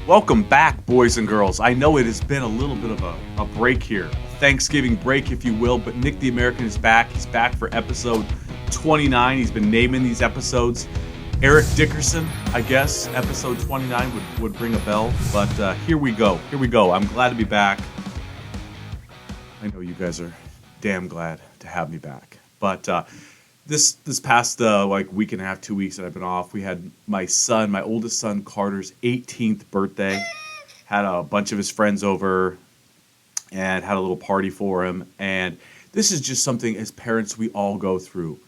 Welcome back, boys and girls. I know it has been a little bit of a break here, a Thanksgiving break, if you will, but Nick the American is back. He's back for episode 29. He's been naming these episodes. Eric Dickerson, I guess, episode 29 would ring a bell, but here we go. Here we go. I'm glad to be back. I know you guys are damn glad to have me back, but this past week and a half, 2 weeks that I've been off, we had my oldest son Carter's 18th birthday. Had a bunch of his friends over and had a little party for him. And this is just something as parents we all go through.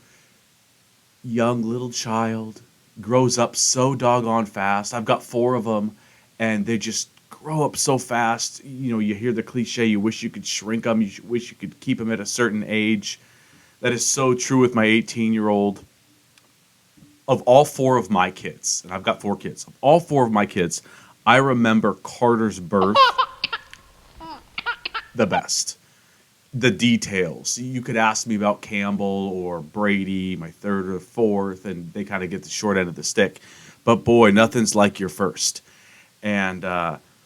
Young little child grows up so doggone fast. I've got 4 of them, and they just grow up so fast. You know, you hear the cliche, you wish you could shrink them, you wish you could keep them at a certain age. That is so true with my 18-year-old. Of all 4 of my kids, and I've got 4 kids, of all 4 of my kids, I remember Carter's birth the best. The details. You could ask me about Campbell or Brady, my 3rd or 4th, and they kind of get the short end of the stick. But boy, nothing's like your first. And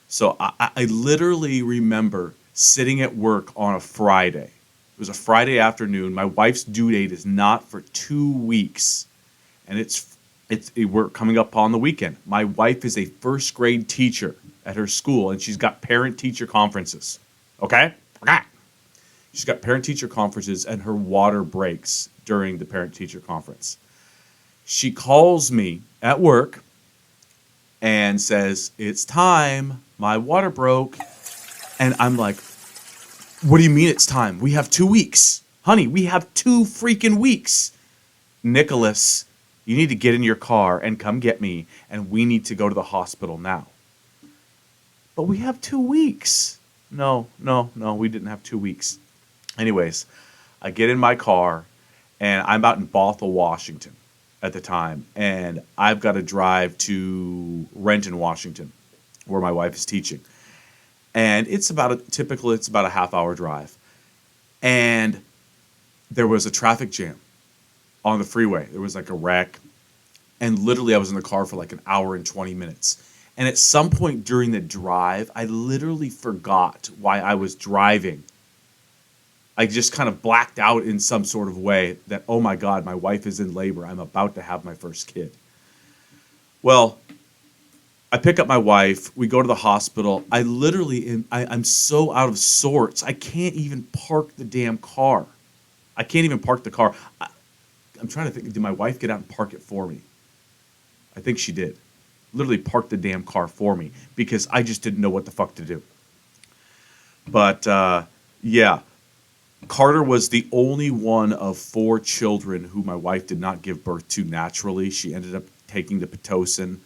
so I literally remember sitting at work on a Friday. It was a Friday afternoon. My wife's due date is not for 2 weeks, and we're coming up on the weekend. My wife is a first grade teacher at her school, and she's got parent-teacher conferences. Okay? She's got parent-teacher conferences, and her water breaks during the parent-teacher conference. She calls me at work and says, "It's time. My water broke." And I'm like, "What do you mean it's time? We have 2 weeks. Honey, we have 2 freaking weeks. Nicholas, you need to get in your car and come get me, and we need to go to the hospital now." "But we have 2 weeks. No, we didn't have 2 weeks. Anyways, I get in my car, and I'm out in Bothell, Washington at the time, and I've got to drive to Renton, Washington, where my wife is teaching. And it's about a half-hour drive. And there was a traffic jam on the freeway. There was like a wreck. And literally I was in the car for like an hour and 20 minutes. And at some point during the drive, I literally forgot why I was driving. I just kind of blacked out in some sort of way that, oh my God, my wife is in labor. I'm about to have my first kid. Well, I pick up my wife. We go to the hospital. I'm so out of sorts. I can't even park the damn car. I can't even park the car. I'm trying to think, did my wife get out and park it for me? I think she did. Literally parked the damn car for me because I just didn't know what the fuck to do. But, yeah. Carter was the only one of 4 children who my wife did not give birth to naturally. She ended up taking the Pitocin.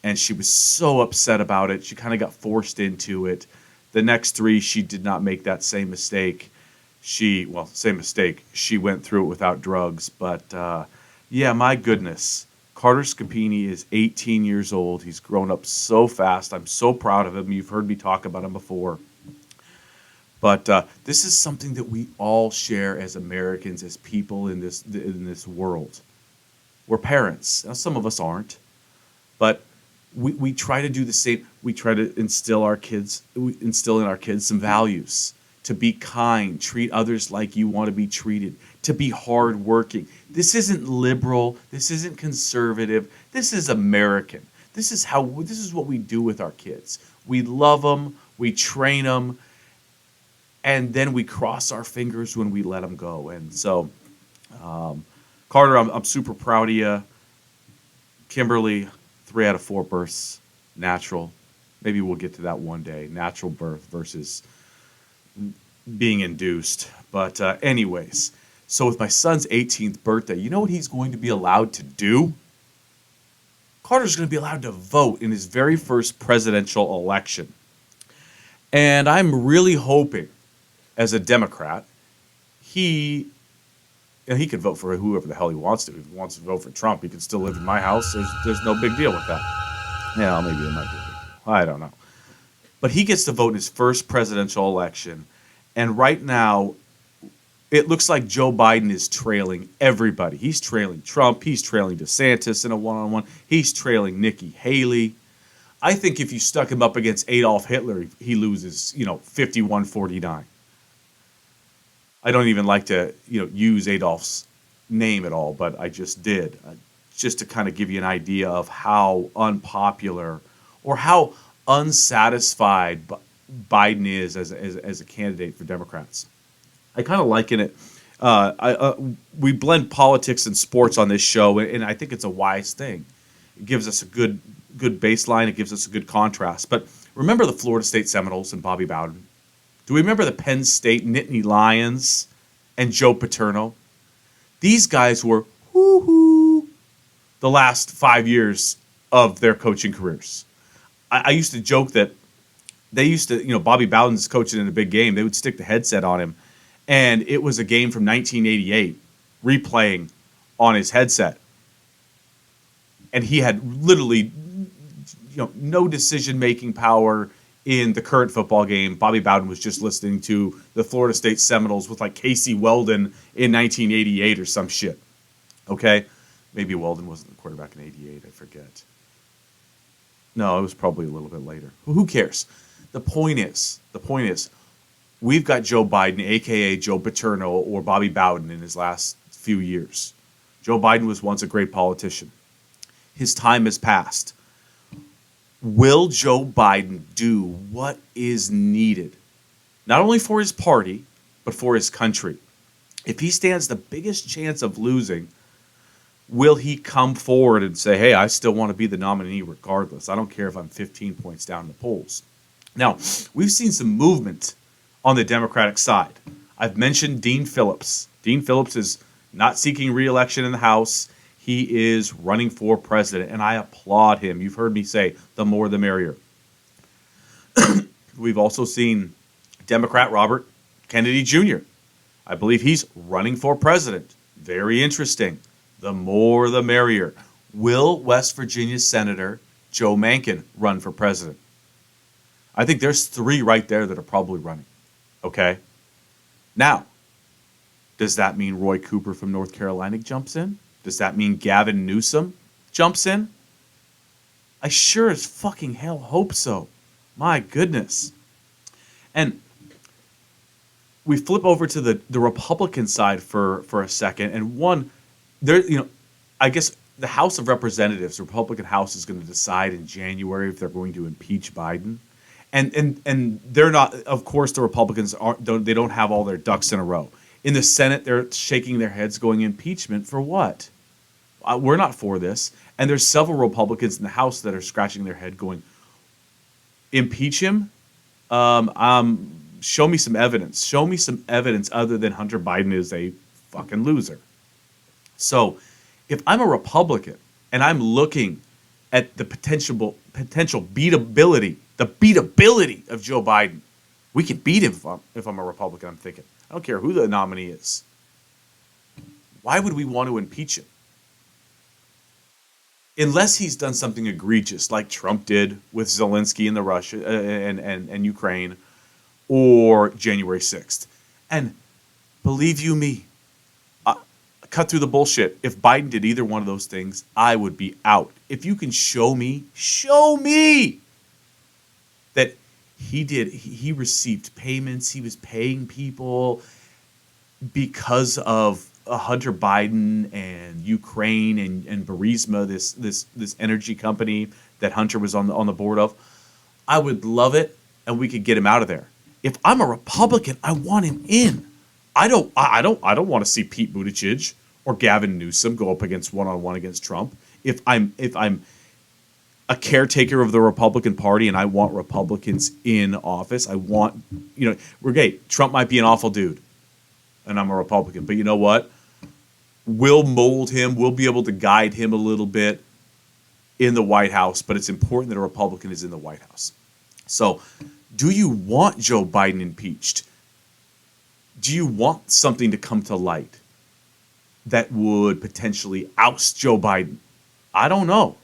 And she was so upset about it. She kind of got forced into it. The next 3, she did not make that same mistake. Same mistake. She went through it without drugs. But, yeah, my goodness. Carter Scapini is 18 years old. He's grown up so fast. I'm so proud of him. You've heard me talk about him before. But this is something that we all share as Americans, as people in this world. We're parents. Now, some of us aren't. But we try to do the same. We try to instill in our kids some values, to be kind, treat others like you want to be treated, to be hardworking. This isn't liberal. This isn't conservative. This is American. This is what we do with our kids. We love them, we train them, and then we cross our fingers when we let them go. And so, Carter, I'm super proud of you. Kimberly, 3 out of 4 births, natural. Maybe we'll get to that one day. Natural birth versus being induced. But anyways, so with my son's 18th birthday, you know what he's going to be allowed to do? Carter's going to be allowed to vote in his very first presidential election. And I'm really hoping, as a Democrat, he could vote for whoever the hell he wants to. If he wants to vote for Trump, he can still live in my house. There's no big deal with that. Yeah, maybe it might be a big deal. I don't know. But he gets to vote in his first presidential election. And right now, it looks like Joe Biden is trailing everybody. He's trailing Trump. He's trailing DeSantis in a one-on-one. He's trailing Nikki Haley. I think if you stuck him up against Adolf Hitler, he loses, 51-49. I don't even like to, use Adolf's name at all, but I just did, just to kind of give you an idea of how unpopular or how unsatisfied Biden is as a candidate for Democrats. I kind of liken it. We blend politics and sports on this show, and I think it's a wise thing. It gives us a good baseline. It gives us a good contrast. But remember the Florida State Seminoles and Bobby Bowden? Do we remember the Penn State Nittany Lions and Joe Paterno? These guys were whoo-hoo the last 5 years of their coaching careers. I used to joke that they used to, Bobby Bowden's coaching in a big game. They would stick the headset on him, and it was a game from 1988 replaying on his headset. And he had literally, no decision-making power in the current football game. Bobby Bowden was just listening to the Florida State Seminoles with like Casey Weldon in 1988 or some shit. Okay? Maybe Weldon wasn't the quarterback in 88. I forget. No, it was probably a little bit later. Who cares? The point is, we've got Joe Biden, a.k.a. Joe Paterno or Bobby Bowden in his last few years. Joe Biden was once a great politician. His time has passed. Will Joe Biden do what is needed, not only for his party, but for his country? If he stands the biggest chance of losing, will he come forward and say, hey, I still want to be the nominee regardless. I don't care if I'm 15 points down in the polls. Now, we've seen some movement on the Democratic side. I've mentioned Dean Phillips. Dean Phillips is not seeking re-election in the House. He is running for president, and I applaud him. You've heard me say, the more the merrier. We've also seen Democrat Robert Kennedy Jr. I believe he's running for president. Very interesting. The more the merrier. Will West Virginia Senator Joe Manchin run for president? I think there's 3 right there that are probably running. Okay? Now, does that mean Roy Cooper from North Carolina jumps in? Does that mean Gavin Newsom jumps in? I sure as fucking hell hope so. My goodness. And we flip over to the Republican side for a second. And one, there, I guess the House of Representatives, the Republican House, is going to decide in January if they're going to impeach Biden. And they're not, of course, the Republicans don't have all their ducks in a row. In the Senate, they're shaking their heads going, impeachment for what? We're not for this. And there's several Republicans in the House that are scratching their head going, impeach him? Show me some evidence. Show me some evidence other than Hunter Biden is a fucking loser. So if I'm a Republican and I'm looking at the potential beatability of Joe Biden, we can beat him if I'm a Republican, I'm thinking. I don't care who the nominee is. Why would we want to impeach him? Unless he's done something egregious like Trump did with Zelensky and the Russia and Ukraine, or January 6th. And believe you me, cut through the bullshit. If Biden did either one of those things, I would be out. If you can show me that he received payments, he was paying people because of Hunter Biden and Ukraine and Burisma, this energy company that Hunter was on the board of, I would love it, and we could get him out of there. If I'm a Republican, I want him in. I don't want to see Pete Buttigieg or Gavin Newsom go up against one-on-one against Trump. If I'm a caretaker of the Republican Party and I want Republicans in office, I want, we're gay. Trump might be an awful dude, and I'm a Republican, but you know what? We'll mold him. We'll be able to guide him a little bit in the White House, but it's important that a Republican is in the White House. So, do you want Joe Biden impeached? Do you want something to come to light that would potentially oust Joe Biden? I don't know.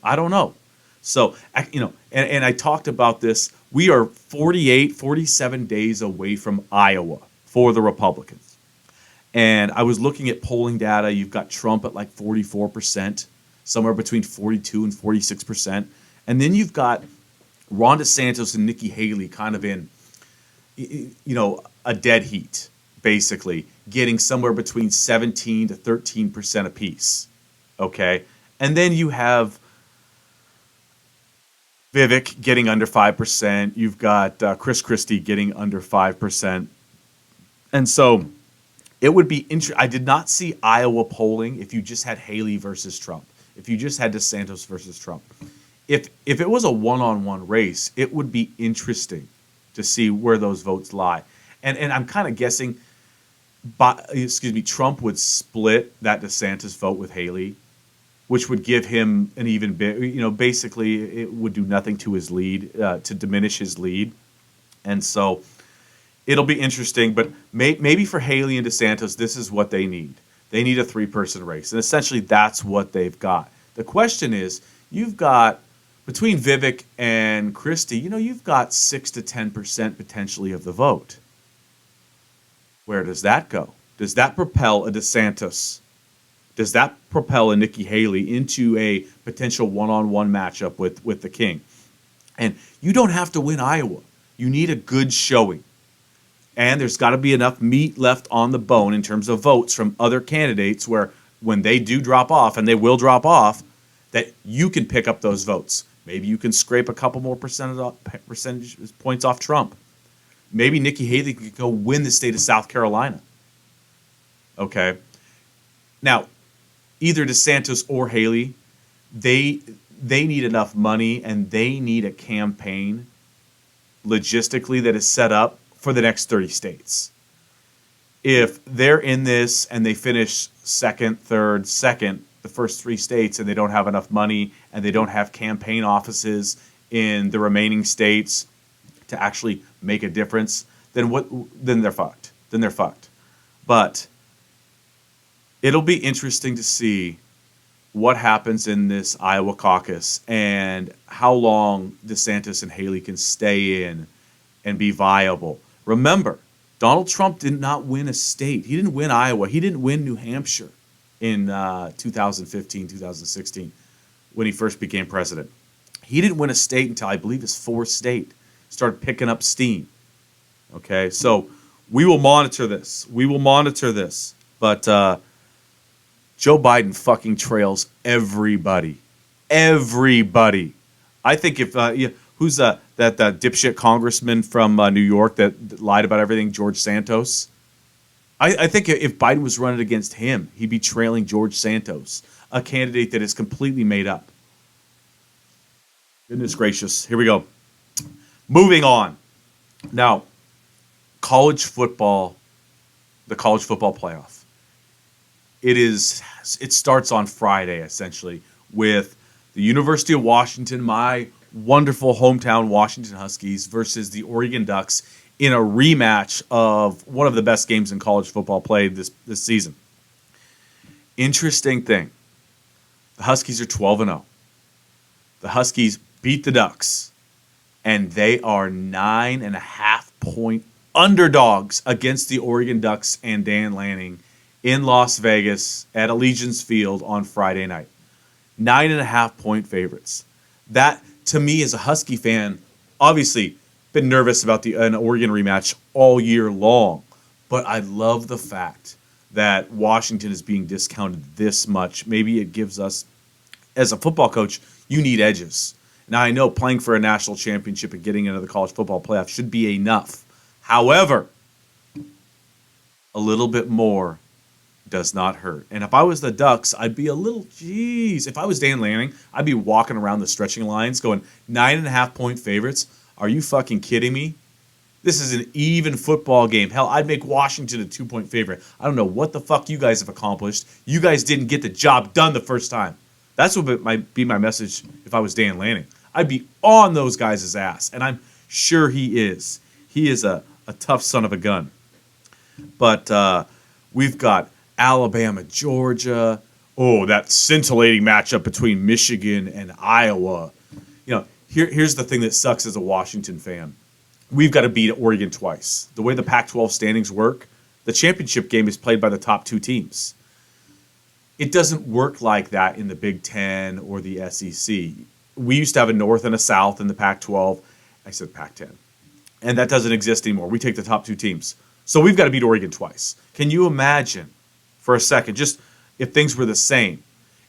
So, and I talked about this. We are 47 days away from Iowa for the Republicans. And I was looking at polling data. You've got Trump at like 44%, somewhere between 42 and 46%. And then you've got Ron DeSantis and Nikki Haley kind of in, a dead heat, basically, getting somewhere between 17 to 13% apiece. Okay. And then you have Vivek getting under 5%. You've got Chris Christie getting under 5%. And so it would be interesting. I did not see Iowa polling if you just had Haley versus Trump, if you just had DeSantis versus Trump. If it was a one-on-one race, it would be interesting to see where those votes lie. And I'm kind of guessing, Trump would split that DeSantis vote with Haley, which would give him an even bit. Basically it would do nothing to his lead, to diminish his lead. And so it'll be interesting. But maybe for Haley and DeSantis, this is what they need. They need a 3-person race, and essentially that's what they've got. The question is, you've got between Vivek and Christie, you've got 6 to 10% potentially of the vote. Where does that go? Does that propel a DeSantis? Does that propel a Nikki Haley into a potential one-on-one matchup with the king? And you don't have to win Iowa. You need a good showing. And there's got to be enough meat left on the bone in terms of votes from other candidates where when they do drop off, and they will drop off, that you can pick up those votes. Maybe you can scrape a couple more percentage points off Trump. Maybe Nikki Haley could go win the state of South Carolina. Okay. Now, either DeSantis or Haley, they need enough money and they need a campaign logistically that is set up for the next 30 states. If they're in this and they finish second, third, second, the first 3 states, and they don't have enough money and they don't have campaign offices in the remaining states to actually make a difference, then they're fucked. But it'll be interesting to see what happens in this Iowa caucus and how long DeSantis and Haley can stay in and be viable. Remember, Donald Trump did not win a state. He didn't win Iowa. He didn't win New Hampshire in 2015, 2016, when he first became president. He didn't win a state until, I believe, his 4th state started picking up steam. Okay, so we will monitor this. But Joe Biden fucking trails everybody. I think if who's that dipshit congressman from New York that lied about everything, George Santos? I think if Biden was running against him, he'd be trailing George Santos, a candidate that is completely made up. Goodness gracious. Here we go. Moving on. Now, college football, the college football playoff. It starts on Friday, essentially, with the University of Washington, my wonderful hometown Washington Huskies, versus the Oregon Ducks in a rematch of one of the best games in college football played this season. Interesting thing. The Huskies are 12-0. The Huskies beat the Ducks, and they are 9.5-point underdogs against the Oregon Ducks and Dan Lanning in Las Vegas at Allegiant Field on Friday night. 9.5-point favorites. That, to me, as a Husky fan, obviously been nervous about an Oregon rematch all year long, but I love the fact that Washington is being discounted this much. Maybe it gives us, as a football coach, you need edges. Now, I know playing for a national championship and getting into the college football playoff should be enough. However, a little bit more does not hurt. And if I was the Ducks, I'd be a little, if I was Dan Lanning, I'd be walking around the stretching lines going, 9.5-point favorites? Are you fucking kidding me? This is an even football game. Hell, I'd make Washington a 2-point favorite. I don't know what the fuck you guys have accomplished. You guys didn't get the job done the first time. That's what might be my message if I was Dan Lanning. I'd be on those guys' ass, and I'm sure he is. He is a tough son of a gun. But we've got Alabama, Georgia. Oh, that scintillating matchup between Michigan and Iowa. Here's the thing that sucks as a Washington fan. We've got to beat Oregon twice. The way the Pac-12 standings work, the championship game is played by the top 2 teams. It doesn't work like that in the Big Ten or the SEC. We used to have a North and a South in the Pac-12. I said Pac-10. And that doesn't exist anymore. We take the top two teams. So we've got to beat Oregon twice. Can you imagine for a second, just if things were the same,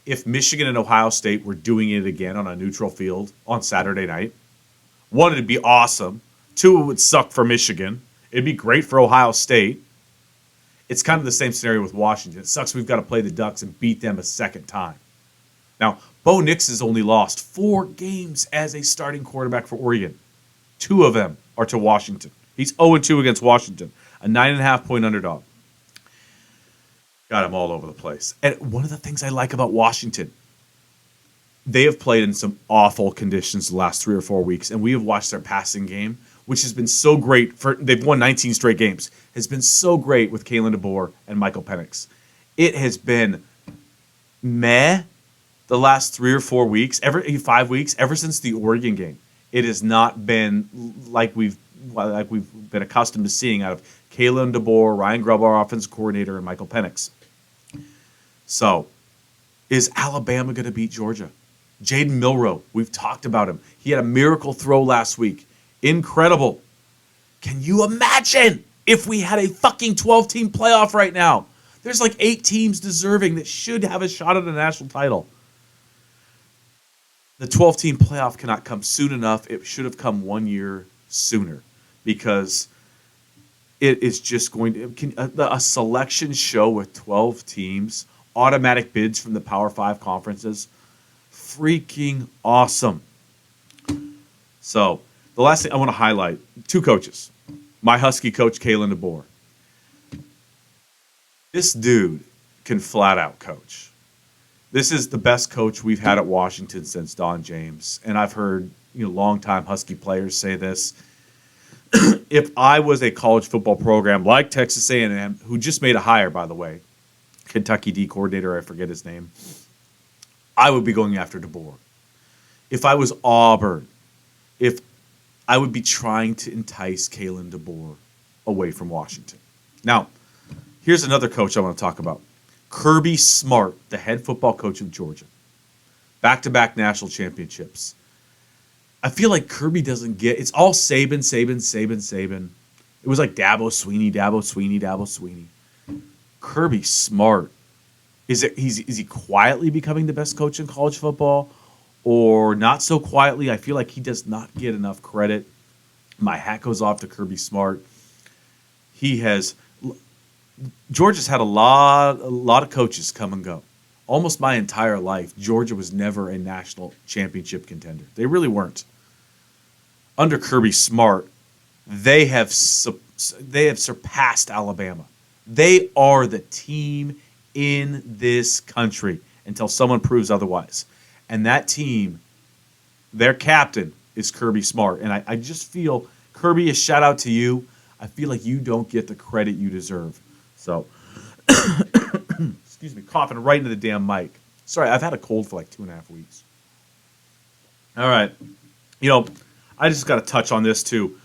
if Michigan and Ohio State were doing it again on a neutral field on Saturday night? One, it'd be awesome. Two, it would suck for Michigan. It'd be great for Ohio State. It's kind of the same scenario with Washington. It sucks we've got to play the Ducks and beat them a second time. Now, Bo Nix has only lost 4 games as a starting quarterback for Oregon. 2 of them are to Washington. He's 0-2 against Washington, a 9.5-point underdog. God, I'm all over the place. And one of the things I like about Washington, they have played in some awful conditions the last 3 or 4 weeks, and we have watched their passing game, which has been so great. They've won 19 straight games. Has been so great with Kalen DeBoer and Michael Penix. It has been meh the last 3 or 4 weeks, every 5 weeks, ever since the Oregon game. It has not been like we've been accustomed to seeing out of Kalen DeBoer, Ryan Grubb, our offensive coordinator, and Michael Penix. So, is Alabama going to beat Georgia? Jaden Milroe, we've talked about him. He had a miracle throw last week. Incredible. Can you imagine if we had a fucking 12-team playoff right now? There's like 8 teams deserving that should have a shot at a national title. The 12-team playoff cannot come soon enough. It should have come 1 year sooner because it is just going to a selection show with 12 teams, automatic bids from the Power 5 conferences. Freaking awesome. So, the last thing I want to highlight, 2 coaches. My Husky coach, Kalen DeBoer. This dude can flat out coach. This is the best coach we've had at Washington since Don James. And I've heard longtime Husky players say this. If I was a college football program like Texas A&M, who just made a hire, by the way, Kentucky D coordinator, I forget his name, I would be going after DeBoer. If I was Auburn, if I would be trying to entice Kalen DeBoer away from Washington. Now, here's another coach I want to talk about. Kirby Smart, the head football coach of Georgia. Back-to-back national championships. I feel like Kirby doesn't get... It's all Saban. It was like Dabo Swinney. Kirby Smart. Is he quietly becoming the best coach in college football? Or not so quietly? I feel like he does not get enough credit. My hat goes off to Kirby Smart. Georgia's had a lot of coaches come and go. Almost my entire life, Georgia was never a national championship contender. They really weren't. Under Kirby Smart, they have surpassed Alabama. They are the team in this country until someone proves otherwise. And that team, their captain is Kirby Smart. And I just feel, Kirby, a shout out to you. I feel like you don't get the credit you deserve. So, excuse me, coughing right into the damn mic. Sorry, I've had a cold for like 2.5 weeks. All right. I just got to touch on this too.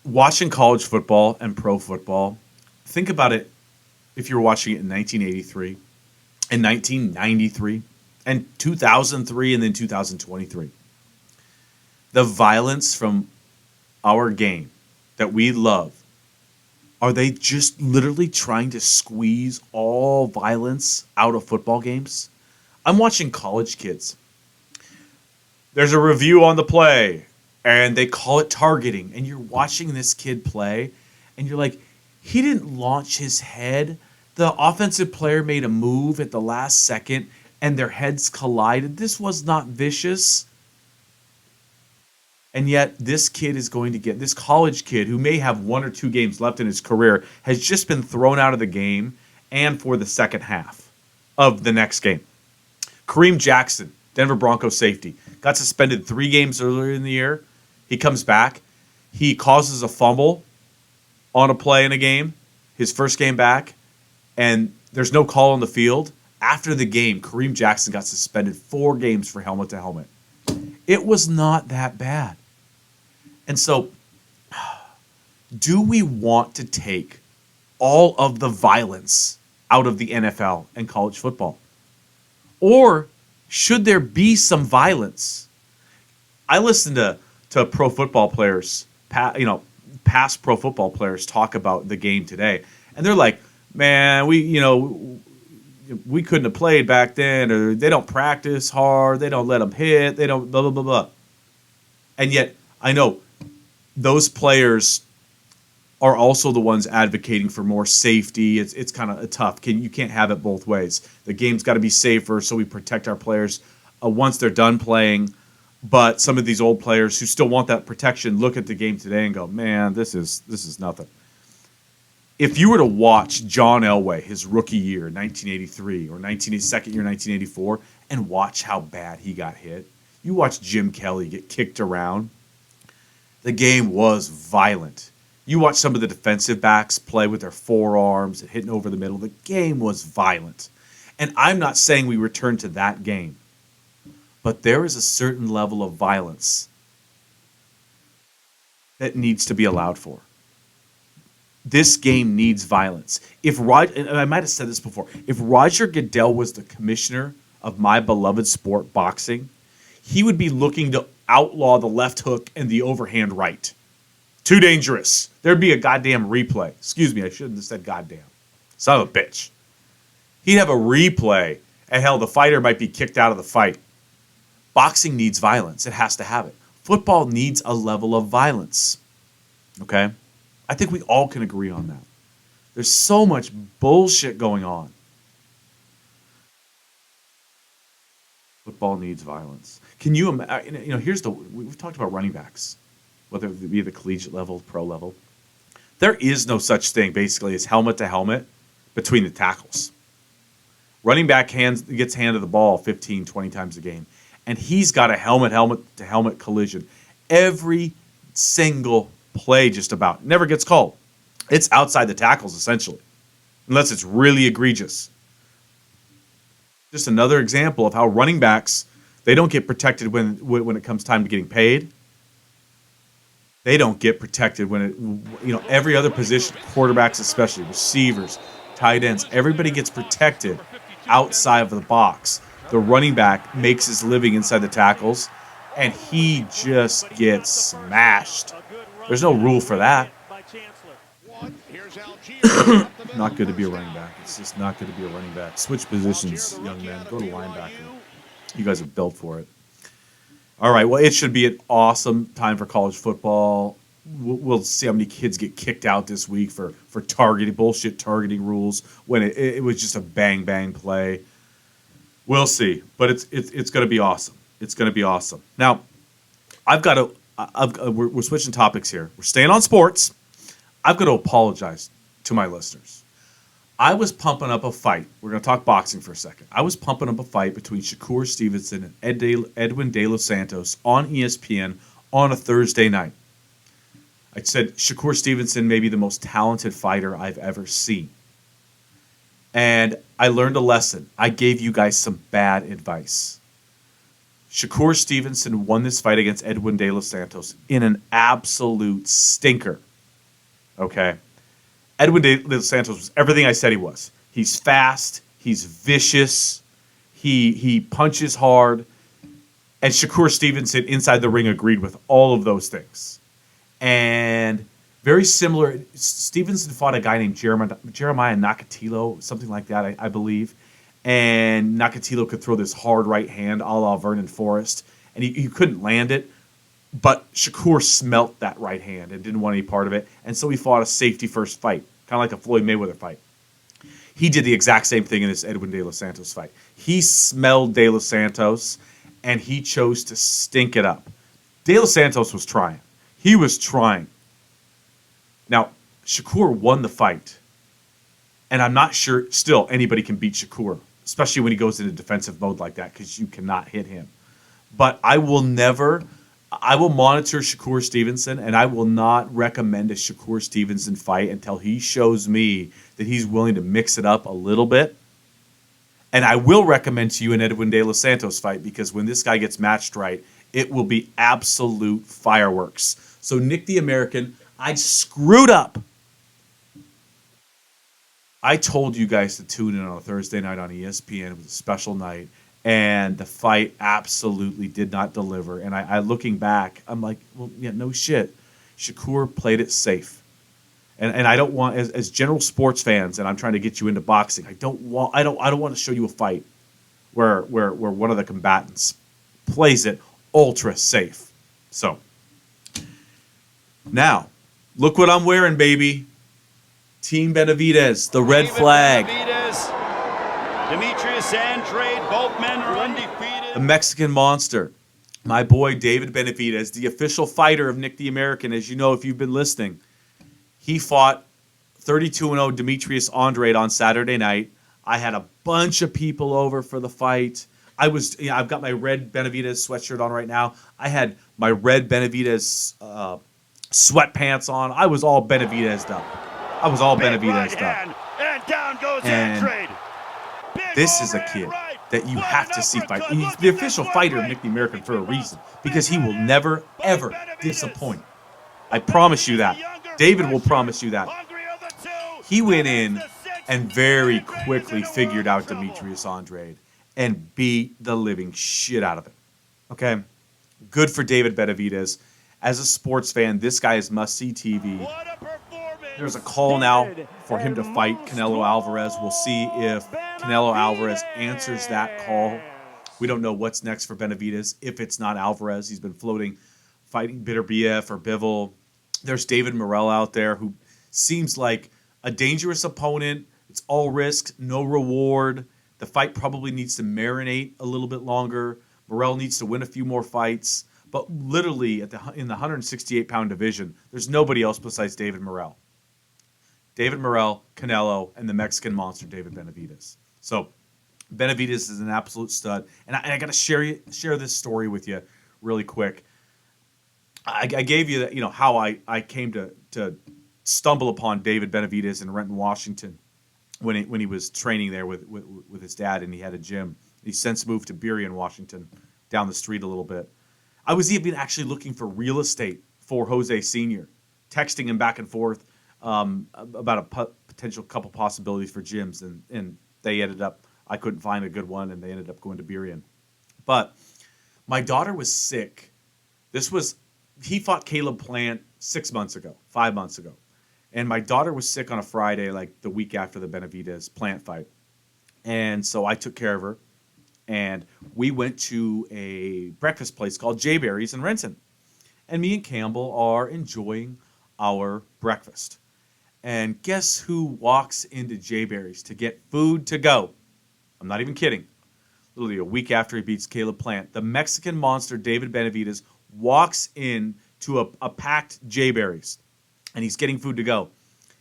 Watching college football and pro football, think about it if you were watching it in 1983, and 1993, and 2003, and then 2023. The violence from our game that we love, are they just literally trying to squeeze all violence out of football games? I'm watching college kids. There's a review on the play, and they call it targeting, and you're watching this kid play, and you're like, he didn't launch his head. The offensive player made a move at the last second, and their heads collided. This was not vicious. And yet this kid is going to get, this college kid who may have 1 or 2 games left in his career has just been thrown out of the game and for the second half of the next game. Kareem Jackson, Denver Broncos safety, got suspended 3 games earlier in the year. He comes back. He causes a fumble on a play in a game, his first game back, and there's no call on the field. After the game, Kareem Jackson got suspended 4 games for helmet to helmet. It was not that bad. And so, do we want to take all of the violence out of the NFL and college football? Or Should there be some violence? I listen to pro football players, past pro football players talk about the game today, and they're like, "Man, we couldn't have played back then, or they don't practice hard, they don't let them hit, they don't blah blah blah blah." And yet, I know those players are also the ones advocating for more safety. It's kind of tough. You can't have it both ways. The game's got to be safer, so we protect our players once they're done playing. But some of these old players who still want that protection look at the game today and go, "Man, this is nothing." If you were to watch John Elway, his rookie year, 1983, or second year, 1984, and watch how bad he got hit, you watch Jim Kelly get kicked around, the game was violent. You watch some of the defensive backs play with their forearms and hitting over the middle. The game was violent. And I'm not saying we return to that game, but there is a certain level of violence that needs to be allowed for. This game needs violence. And I might have said this before, if Roger Goodell was the commissioner of my beloved sport, boxing, he would be looking to outlaw the left hook and the overhand right. Too dangerous. There'd be a goddamn replay. Excuse me, I shouldn't have said goddamn. Son of a bitch. He'd have a replay, and hell, the fighter might be kicked out of the fight. Boxing needs violence. It has to have it. Football needs a level of violence. Okay? I think we all can agree on that. There's so much bullshit going on. Football needs violence. Can you imagine? We've talked about running backs, whether it be the collegiate level, pro level. There is no such thing, basically, as helmet to helmet between the tackles. Running back gets handed the ball 15, 20 times a game, and he's got a helmet to helmet collision every single play, just about. Never gets called. It's outside the tackles, essentially, unless it's really egregious. Just another example of how running backs, they don't get protected when it comes time to getting paid. They don't get protected when every other position, quarterbacks especially, receivers, tight ends, everybody gets protected outside of the box. The running back makes his living inside the tackles, and he just gets smashed. There's no rule for that. Not good to be a running back. It's just not good to be a running back. Switch positions, young men. Go to linebacker. You guys are built for it. All right, well, it should be an awesome time for college football. We'll see how many kids get kicked out this week for bullshit targeting rules when it was just a bang play. We'll see, but it's going to be awesome. It's going to be awesome. Now, we're switching topics here. We're staying on sports. I've got to apologize to my listeners. I was pumping up a fight. We're going to talk boxing for a second. I was pumping up a fight between Shakur Stevenson and Edwin De Los Santos on ESPN on a Thursday night. I said Shakur Stevenson may be the most talented fighter I've ever seen. And I learned a lesson. I gave you guys some bad advice. Shakur Stevenson won this fight against Edwin De Los Santos in an absolute stinker. Okay? Edwin De Los Santos was everything I said he was. He's fast. He's vicious. He punches hard. And Shakur Stevenson inside the ring agreed with all of those things. And very similar, Stevenson fought a guy named Jeremiah Nakatillo, something like that, I believe. And Nakatillo could throw this hard right hand a la Vernon Forrest. And he couldn't land it. But Shakur smelt that right hand and didn't want any part of it. And so he fought a safety-first fight, kind of like a Floyd Mayweather fight. He did the exact same thing in this Edwin De Los Santos fight. He smelled De Los Santos, and he chose to stink it up. De Los Santos was trying. He was trying. Now, Shakur won the fight. And I'm not sure still anybody can beat Shakur, especially when he goes into defensive mode like that, because you cannot hit him. But I will monitor Shakur Stevenson, and I will not recommend a Shakur Stevenson fight until he shows me that he's willing to mix it up a little bit. And I will recommend to you an Edwin De Los Santos fight, because when this guy gets matched right, it will be absolute fireworks. So Nick the American, I screwed up. I told you guys to tune in on a Thursday night on ESPN. It was a special night. And the fight absolutely did not deliver. And I looking back, I'm like, well, yeah, no shit. Shakur played it safe. And I don't want, as general sports fans, and I'm trying to get you into boxing, I don't want to show you a fight where one of the combatants plays it ultra safe. So now, look what I'm wearing, baby. Team Benavidez, the red flag. Benavidez, Demetrius Andrade, both men are undefeated. The Mexican Monster, my boy David Benavidez, the official fighter of Nick the American. As you know, if you've been listening, he fought 32-0 Demetrius Andrade on Saturday night. I had a bunch of people over for the fight. I've got my red Benavidez sweatshirt on right now. I had my red Benavidez sweatpants on. I was all Benavidez'd up. And down goes Andrade. This is a kid that you have to see fight. He's the official fighter of Nick the American for a reason, because he will never, ever disappoint. I promise you that. David will promise you that. He went in and very quickly figured out Demetrius Andrade and beat the living shit out of him. Okay? Good for David Benavidez. As a sports fan, this guy is must-see TV. There's a call now for him to fight Canelo Alvarez. We'll see if Canelo Alvarez answers that call. We don't know what's next for Benavidez. If it's not Alvarez, he's been floating, fighting Bitter BF or Bivol. There's David Morrell out there who seems like a dangerous opponent. It's all risk, no reward. The fight probably needs to marinate a little bit longer. Morrell needs to win a few more fights. But literally in the 168-pound division, there's nobody else besides David Morrell. David Morrell, Canelo, and the Mexican Monster, David Benavidez. So Benavidez is an absolute stud. And I got to share this story with you really quick. I gave you how I came to stumble upon David Benavidez in Renton, Washington, when he was training there with his dad, and he had a gym. He's since moved to Burien, Washington, down the street a little bit. I was even actually looking for real estate for Jose Sr., texting him back and forth about a potential couple possibilities for gyms, and they ended up, I couldn't find a good one, and they ended up going to Burien. But my daughter was sick. He fought Caleb Plant 5 months ago. And my daughter was sick on a Friday, like the week after the Benavidez Plant fight. And so I took care of her. And we went to a breakfast place called Jayberry's in Renton. And me and Campbell are enjoying our breakfast. And guess who walks into Jayberry's to get food to go? I'm not even kidding. Literally a week after he beats Caleb Plant, the Mexican Monster, David Benavidez, walks in to a packed Jayberry's. And he's getting food to go.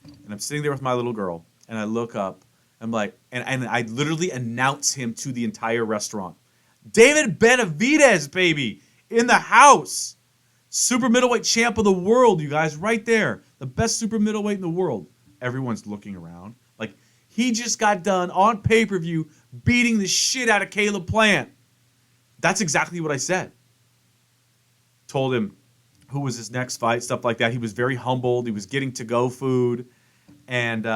And I'm sitting there with my little girl. And I look up. I'm like, and I literally announce him to the entire restaurant. David Benavidez, baby, in the house. Super middleweight champ of the world, you guys, right there. The best super middleweight in the world. Everyone's looking around. Like, he just got done on pay-per-view beating the shit out of Caleb Plant. That's exactly what I said. Told him who was his next fight, stuff like that. He was very humbled. He was getting to-go food. And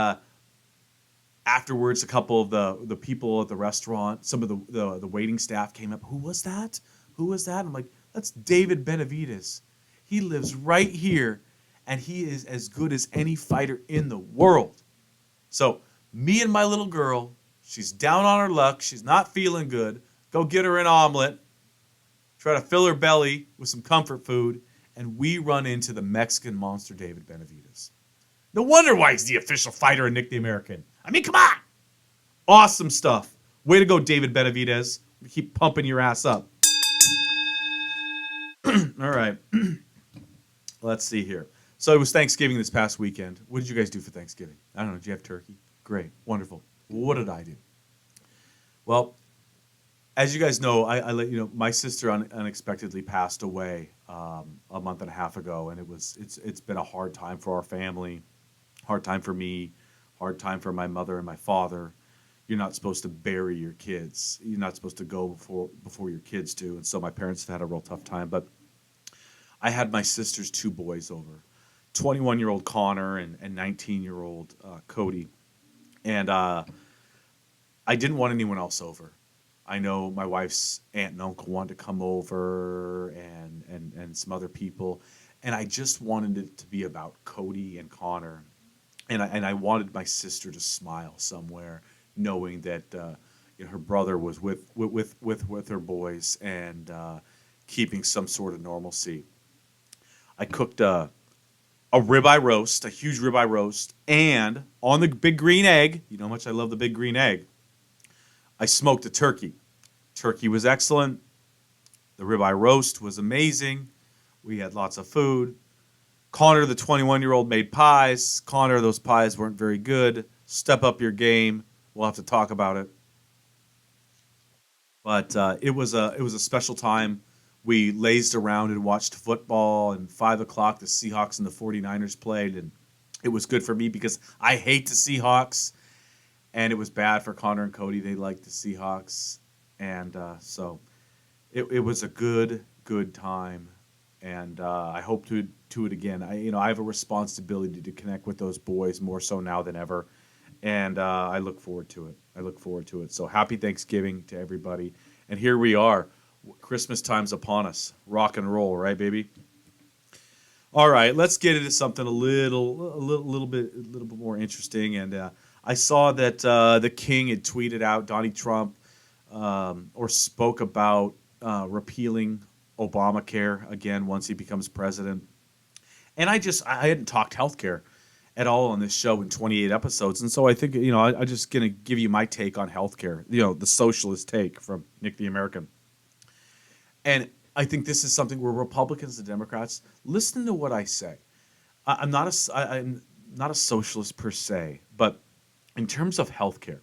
afterwards, a couple of the people at the restaurant, some of the waiting staff came up. Who was that? I'm like, that's David Benavidez. He lives right here, and he is as good as any fighter in the world. So me and my little girl, she's down on her luck. She's not feeling good. Go get her an omelet. Try to fill her belly with some comfort food. And we run into the Mexican Monster, David Benavidez. No wonder why he's the official fighter of Nick the American. I mean, come on. Awesome stuff. Way to go, David Benavidez. Keep pumping your ass up. All right. Let's see here. So it was Thanksgiving this past weekend. What did you guys do for Thanksgiving? I don't know. Did you have turkey? Great. Wonderful. What did I do? Well, as you guys know, I let you know my sister unexpectedly passed away a month and a half ago, and it's been a hard time for our family, hard time for me, hard time for my mother and my father. You're not supposed to bury your kids. You're not supposed to go before your kids do, and so my parents have had a real tough time. But I had my sister's two boys over, 21-year-old Connor and 19-year-old Cody, and I didn't want anyone else over. I know my wife's aunt and uncle wanted to come over, and some other people, and I just wanted it to be about Cody and Connor, and I wanted my sister to smile somewhere, knowing that her brother was with her boys and keeping some sort of normalcy. I cooked a ribeye roast, a huge ribeye roast, and on the big green egg, you know how much I love the big green egg, I smoked a turkey. Turkey was excellent. The ribeye roast was amazing. We had lots of food. Connor, the 21-year-old, made pies. Connor, those pies weren't very good. Step up your game. We'll have to talk about it. But it was a special time. We lazed around and watched football. And 5 o'clock, the Seahawks and the 49ers played, and it was good for me because I hate the Seahawks, and it was bad for Connor and Cody. They liked the Seahawks, and so it was a good time, and I hope to do it again. I have a responsibility to connect with those boys more so now than ever, and I look forward to it. I look forward to it. So happy Thanksgiving to everybody, and here we are. Christmas time's upon us. Rock and roll, right, baby? All right, let's get into something a little bit more interesting. And I saw that the King had tweeted out Donald Trump or spoke about repealing Obamacare again once he becomes president. And I hadn't talked healthcare at all on this show in 28 episodes, and so I think I'm just gonna give you my take on healthcare. The socialist take from Nick the American. And I think this is something where Republicans and Democrats listen to what I say. I'm not a socialist per se, but in terms of healthcare,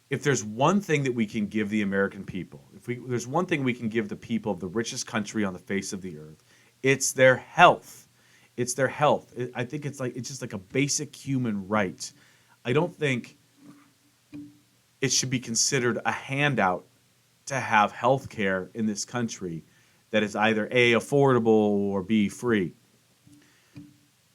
if there's one thing that we can give the American people, there's one thing we can give the people of the richest country on the face of the earth, it's their health. It's their health. I think it's just like a basic human right. I don't think it should be considered a handout to have health care in this country that is either A, affordable, or B, free.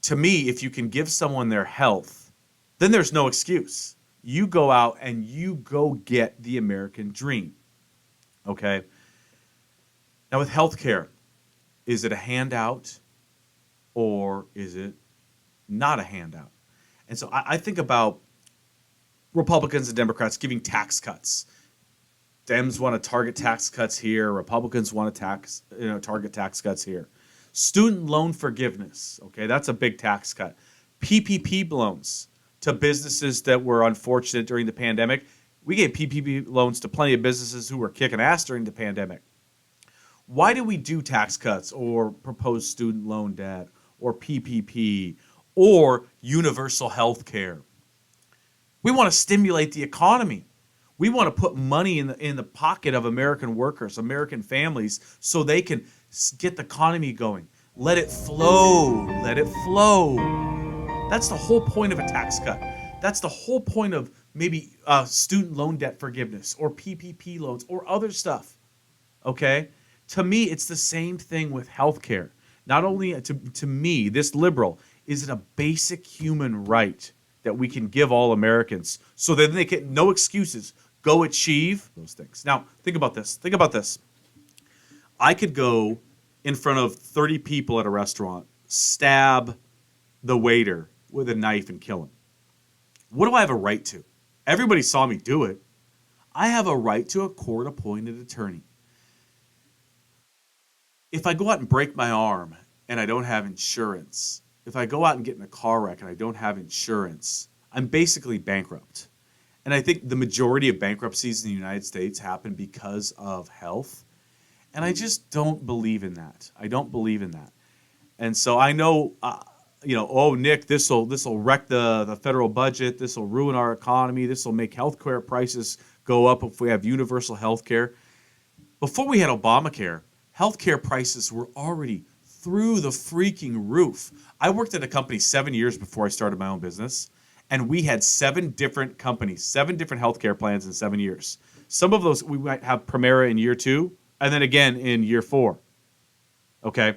To me, if you can give someone their health, then there's no excuse. You go out and you go get the American dream. Okay? Now, with health care, is it a handout or is it not a handout? And so I think about Republicans and Democrats giving tax cuts. Dems want to target tax cuts here. Republicans want to target tax cuts here. Student loan forgiveness. Okay, that's a big tax cut. PPP loans to businesses that were unfortunate during the pandemic. We gave PPP loans to plenty of businesses who were kicking ass during the pandemic. Why do we do tax cuts or propose student loan debt or PPP or universal health care? We want to stimulate the economy. We want to put money in the pocket of American workers, American families, so they can get the economy going. Let it flow. Let it flow. That's the whole point of a tax cut. That's the whole point of maybe student loan debt forgiveness or PPP loans or other stuff. Okay? To me, it's the same thing with healthcare. Not only to me, this liberal, is it a basic human right that we can give all Americans so that they get no excuses, go achieve those things. Now, think about this. Think about this. I could go in front of 30 people at a restaurant, stab the waiter with a knife and kill him. What do I have a right to? Everybody saw me do it. I have a right to a court-appointed attorney. If I go out and break my arm and I don't have insurance, if I go out and get in a car wreck and I don't have insurance, I'm basically bankrupt. And I think the majority of bankruptcies in the United States happen because of health. And I just don't believe in that. I don't believe in that. And so I know, oh, Nick, this will wreck the federal budget. This will ruin our economy. This will make healthcare prices go up if we have universal healthcare. Before we had Obamacare, healthcare prices were already through the freaking roof. I worked at a company 7 years before I started my own business, and we had 7 different companies, 7 different healthcare plans in 7 years. Some of those we might have Premera in year 2, and then again in year 4. Okay?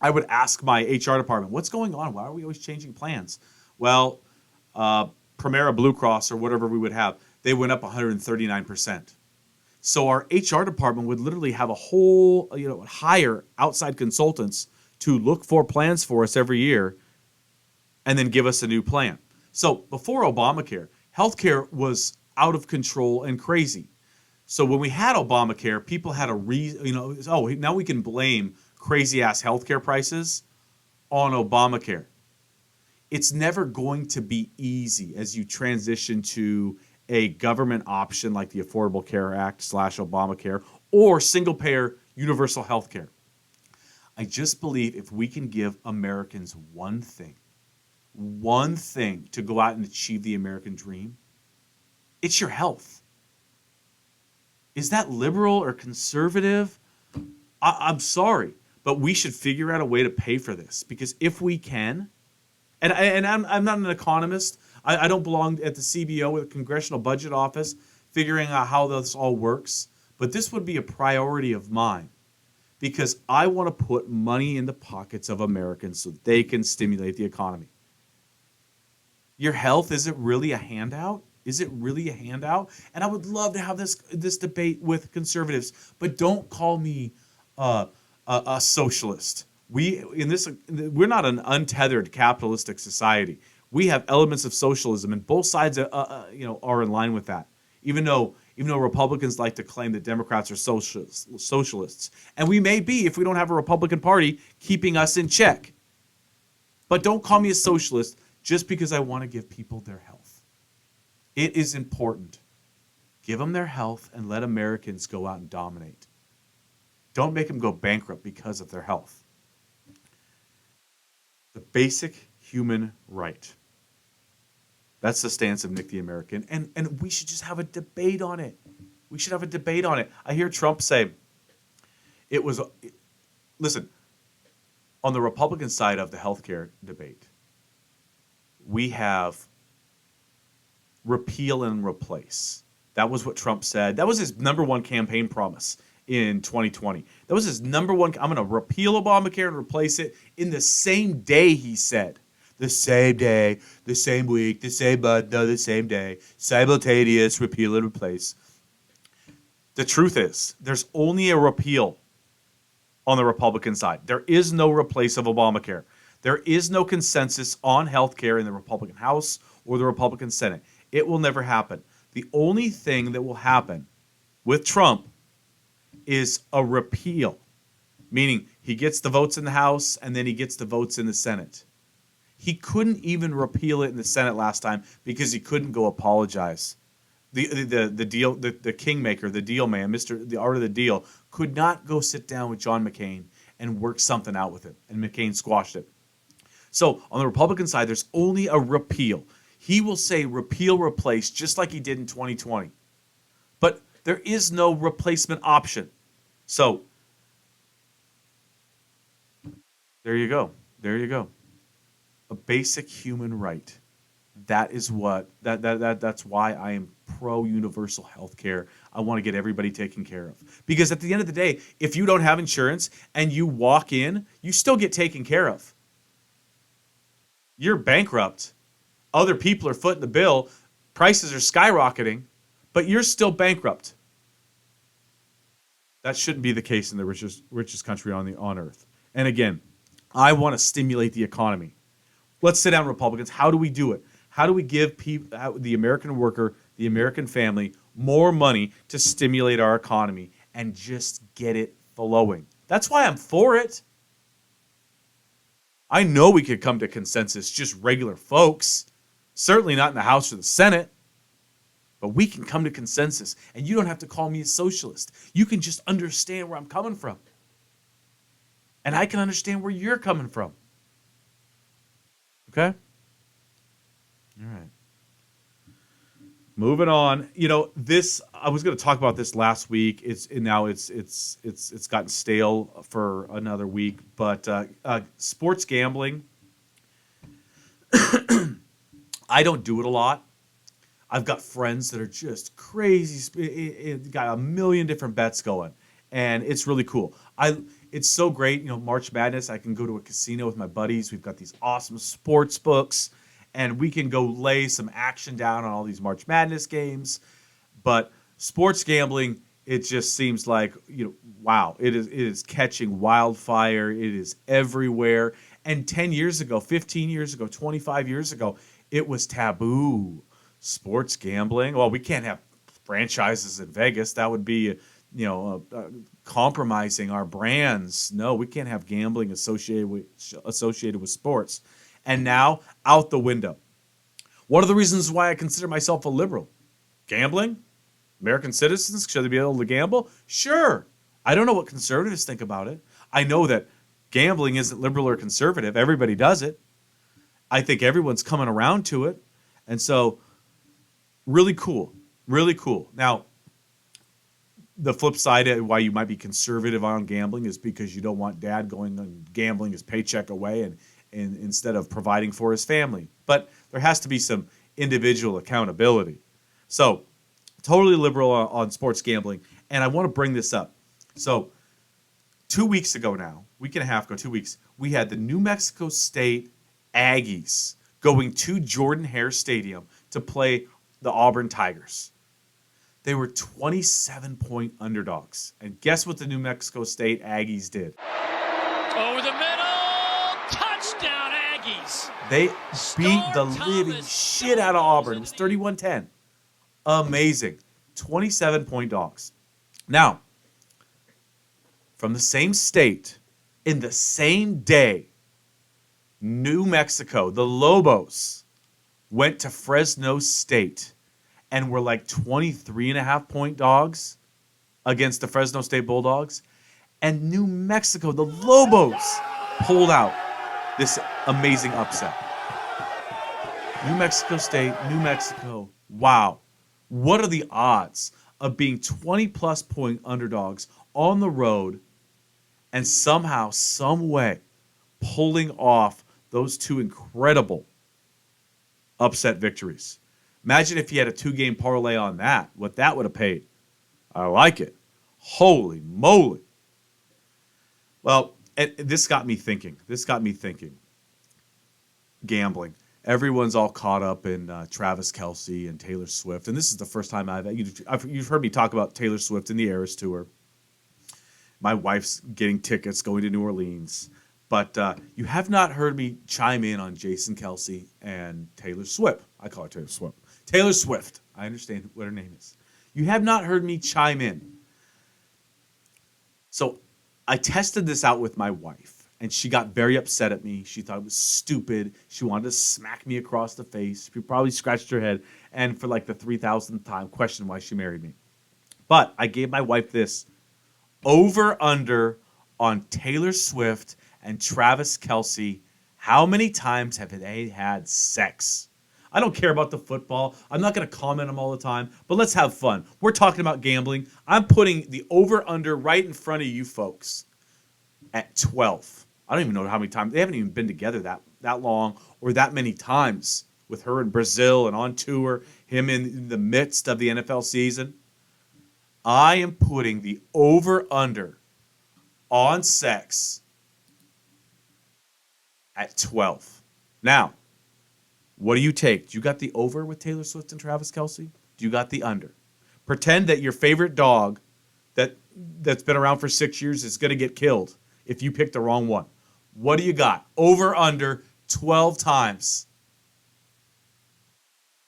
I would ask my HR department, what's going on? Why are we always changing plans? Well, Premera, Blue Cross, or whatever we would have, they went up 139%. So our HR department would literally have a whole, hire outside consultants to look for plans for us every year and then give us a new plan. So before Obamacare, healthcare was out of control and crazy. So when we had Obamacare, people had a reason, now we can blame crazy ass healthcare prices on Obamacare. It's never going to be easy as you transition to a government option like the Affordable Care Act / Obamacare or single payer universal health care. I just believe if we can give Americans one thing to go out and achieve the American dream, it's your health. Is that liberal or conservative? I'm sorry, but we should figure out a way to pay for this, because if we can, and I'm not an economist. I don't belong at the CBO, the Congressional Budget Office, figuring out how this all works. But this would be a priority of mine, because I want to put money in the pockets of Americans so they can stimulate the economy. Your health, is it really a handout? Is it really a handout? And I would love to have this debate with conservatives, but don't call me a socialist. We're not an untethered capitalistic society. We have elements of socialism, and both sides are in line with that. Even though Republicans like to claim that Democrats are socialists, and we may be if we don't have a Republican Party keeping us in check. But don't call me a socialist just because I want to give people their health. It is important. Give them their health and let Americans go out and dominate. Don't make them go bankrupt because of their health. The basic human right. That's the stance of Nick the American. And we should just have a debate on it. We should have a debate on it. I hear Trump say listen, on the Republican side of the healthcare debate, we have repeal and replace. That was what Trump said. That was his number one campaign promise in 2020. That was his number one. I'm going to repeal Obamacare and replace it in the same day, he said. The same day, the same week, the same month, no, the same day. Simultaneous, repeal and replace. The truth is, there's only a repeal on the Republican side. There is no replace of Obamacare. There is no consensus on health care in the Republican House or the Republican Senate. It will never happen. The only thing that will happen with Trump is a repeal, meaning he gets the votes in the House and then he gets the votes in the Senate. He couldn't even repeal it in the Senate last time because he couldn't go apologize. The kingmaker, the deal man, the art of the deal, could not go sit down with John McCain and work something out with him, and McCain squashed it. So on the Republican side, there's only a repeal. He will say repeal, replace, just like he did in 2020. But there is no replacement option. So there you go. There you go. A basic human right. That is what that's why I am pro universal health care. I want to get everybody taken care of. Because at the end of the day, if you don't have insurance and you walk in, you still get taken care of. You're bankrupt. Other people are footing the bill. Prices are skyrocketing, but you're still bankrupt. That shouldn't be the case in the richest country on earth. And again, I want to stimulate the economy. Let's sit down, Republicans. How do we do it? How do we give the American worker, the American family, more money to stimulate our economy and just get it flowing? That's why I'm for it. I know we could come to consensus, just regular folks. Certainly not in the House or the Senate. But we can come to consensus, and you don't have to call me a socialist. You can just understand where I'm coming from. And I can understand where you're coming from. Okay? All right. Moving on. This I was going to talk about this last week. It's gotten stale for another week. But sports gambling, I don't do it a lot. I've got friends that are just crazy. Got a million different bets going, and it's really cool. It's so great. March Madness, I can go to a casino with my buddies. We've got these awesome sports books, and we can go lay some action down on all these March Madness games. But sports gambling it just seems like, wow, it is catching wildfire. It is everywhere. And 10 years ago, 15 years ago, 25 years ago, it was taboo. Sports gambling. Well, we can't have franchises in Vegas. That would be, compromising our brands. No, we can't have gambling associated with sports. And now, out the window. One of the reasons why I consider myself a liberal. Gambling? American citizens, should they be able to gamble? Sure. I don't know what conservatives think about it. I know that gambling isn't liberal or conservative. Everybody does it. I think everyone's coming around to it. And so, really cool. Really cool. Now, the flip side of why you might be conservative on gambling is because you don't want dad going and gambling his paycheck away and instead of providing for his family. But there has to be some individual accountability. So, totally liberal on sports gambling. And I want to bring this up. So, 2 weeks ago now, week and a half ago, 2 weeks, we had the New Mexico State Aggies going to Jordan-Hare Stadium to play the Auburn Tigers. They were 27-point underdogs. And guess what the New Mexico State Aggies did? Over the middle, touchdown Aggies. They beat the living shit out of Auburn. It was 31-10. Amazing. 27-point dogs. Now, from the same state, in the same day, New Mexico, the Lobos, went to Fresno State and were like 23.5-point dogs against the Fresno State Bulldogs. And New Mexico, the Lobos, pulled out this amazing upset. New Mexico State, New Mexico. Wow. What are the odds of being 20-plus point underdogs on the road and somehow, some way, pulling off those two incredible upset victories? Imagine if you had a 2-game parlay on that, what that would have paid. I like it. Holy moly. Well, this got me thinking. Gambling. Everyone's all caught up in Travis Kelce and Taylor Swift. And this is the first time you've heard me talk about Taylor Swift and the Eras Tour. My wife's getting tickets going to New Orleans. But you have not heard me chime in on Jason Kelce and Taylor Swift. I call her Taylor Swift. Taylor Swift. I understand what her name is. You have not heard me chime in. So I tested this out with my wife, and she got very upset at me. She thought it was stupid. She wanted to smack me across the face. She probably scratched her head, and for like the 3,000th time, questioned why she married me. But I gave my wife this over-under on Taylor Swift and Travis Kelce. How many times have they had sex? I don't care about the football. I'm not going to comment on them all the time, but let's have fun. We're talking about gambling. I'm putting the over-under right in front of you folks at 12. I don't even know how many times. They haven't even been together that long or that many times with her in Brazil and on tour, him in the midst of the NFL season. I am putting the over-under on sex at 12. Now, what do you take? Do you got the over with Taylor Swift and Travis Kelce? Do you got the under? Pretend that your favorite dog that's been around for 6 years is going to get killed if you pick the wrong one. What do you got? Over, under, 12 times.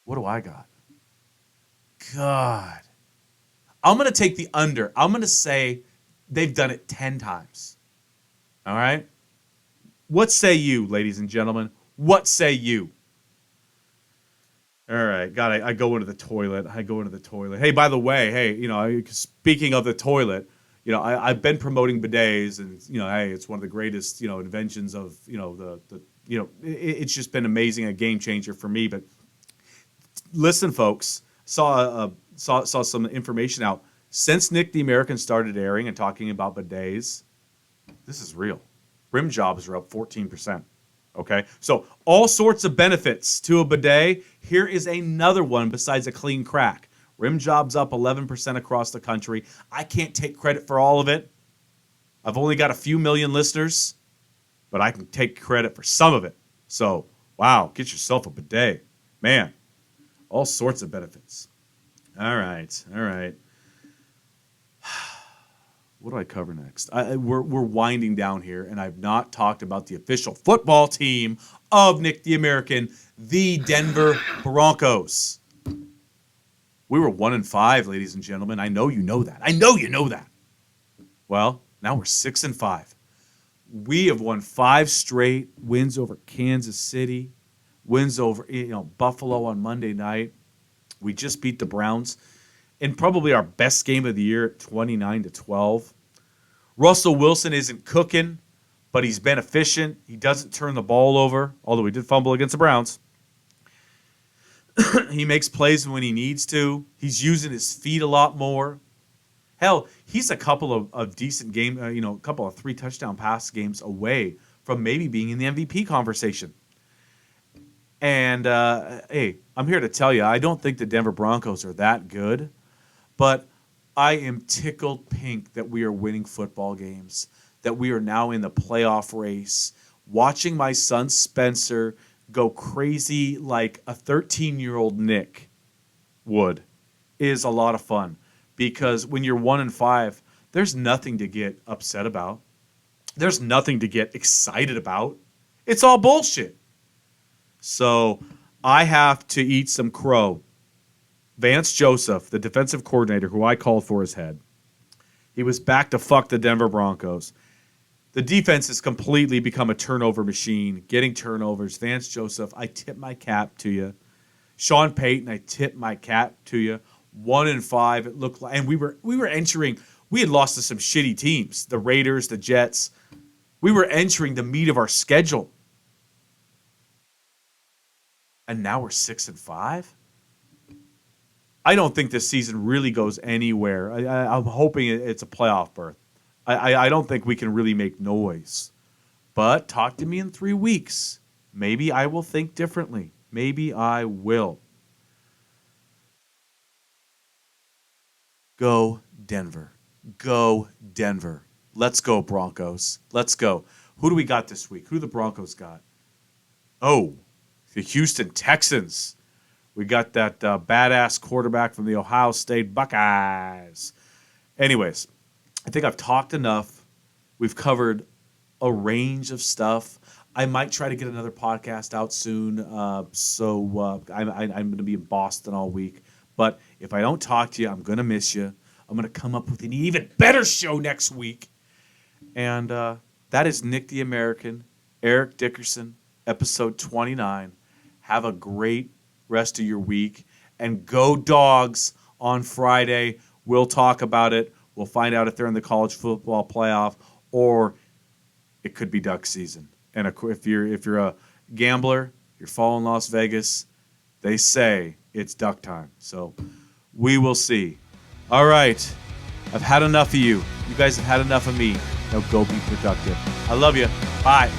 What do I got? God. I'm going to take the under. I'm going to say they've done it 10 times. All right? What say you, ladies and gentlemen? What say you? All right, God, I go into the toilet. Hey, by the way, speaking of the toilet, I've been promoting bidets, and hey, it's one of the greatest, inventions of, it's just been amazing, a game changer for me. But listen, folks, saw some information out since Nick the American started airing and talking about bidets. This is real. Rim jobs are up 14%. Okay, so all sorts of benefits to a bidet. Here is another one besides a clean crack. Rim jobs up 11% across the country. I can't take credit for all of it. I've only got a few million listeners, but I can take credit for some of it. So, wow, get yourself a bidet. Man, all sorts of benefits. All right. What do I cover next? We're winding down here, and I've not talked about the official football team of Nick the American, the Denver Broncos. We were 1-5, ladies and gentlemen. I know you know that. I know you know that. Well, now we're 6-5. We have won 5 straight wins over Kansas City, wins over Buffalo on Monday night. We just beat the Browns in probably our best game of the year at 29-12. Russell Wilson isn't cooking, but he's been efficient. He doesn't turn the ball over, although he did fumble against the Browns. He makes plays when he needs to. He's using his feet a lot more. Hell, he's a couple of decent game, a couple of 3 touchdown pass games away from maybe being in the MVP conversation. And, hey, I'm here to tell you, I don't think the Denver Broncos are that good, but I am tickled pink that we are winning football games, that we are now in the playoff race. Watching my son Spencer go crazy like a 13-year-old Nick would is a lot of fun. Because when you're 1-5, there's nothing to get upset about. There's nothing to get excited about. It's all bullshit. So I have to eat some crow. Vance Joseph, the defensive coordinator who I called for his head, he was back to fuck the Denver Broncos. The defense has completely become a turnover machine, getting turnovers. Vance Joseph, I tip my cap to you. Sean Payton, I tip my cap to you. 1-5, it looked like, and we were entering. We had lost to some shitty teams, the Raiders, the Jets. We were entering the meat of our schedule, and now we're 6-5. I don't think this season really goes anywhere. I'm hoping it's a playoff berth. I don't think we can really make noise. But talk to me in 3 weeks. Maybe I will think differently. Maybe I will. Go Denver. Go Denver. Let's go Broncos. Let's go. Who do we got this week? Who do the Broncos got? Oh, the Houston Texans. We got that badass quarterback from the Ohio State Buckeyes. Anyways, I think I've talked enough. We've covered a range of stuff. I might try to get another podcast out soon. So I'm going to be in Boston all week. But if I don't talk to you, I'm going to miss you. I'm going to come up with an even better show next week. And that is Nick the American, Eric Dickerson, episode 29. Have a great rest of your week. And go Dogs on Friday. We'll talk about it. We'll find out if they're in the college football playoff, or it could be duck season. And if you're a gambler, you're following Las Vegas, they say it's duck time. So we will see. All right. I've had enough of you. You guys have had enough of me. Now go be productive. I love you. Bye.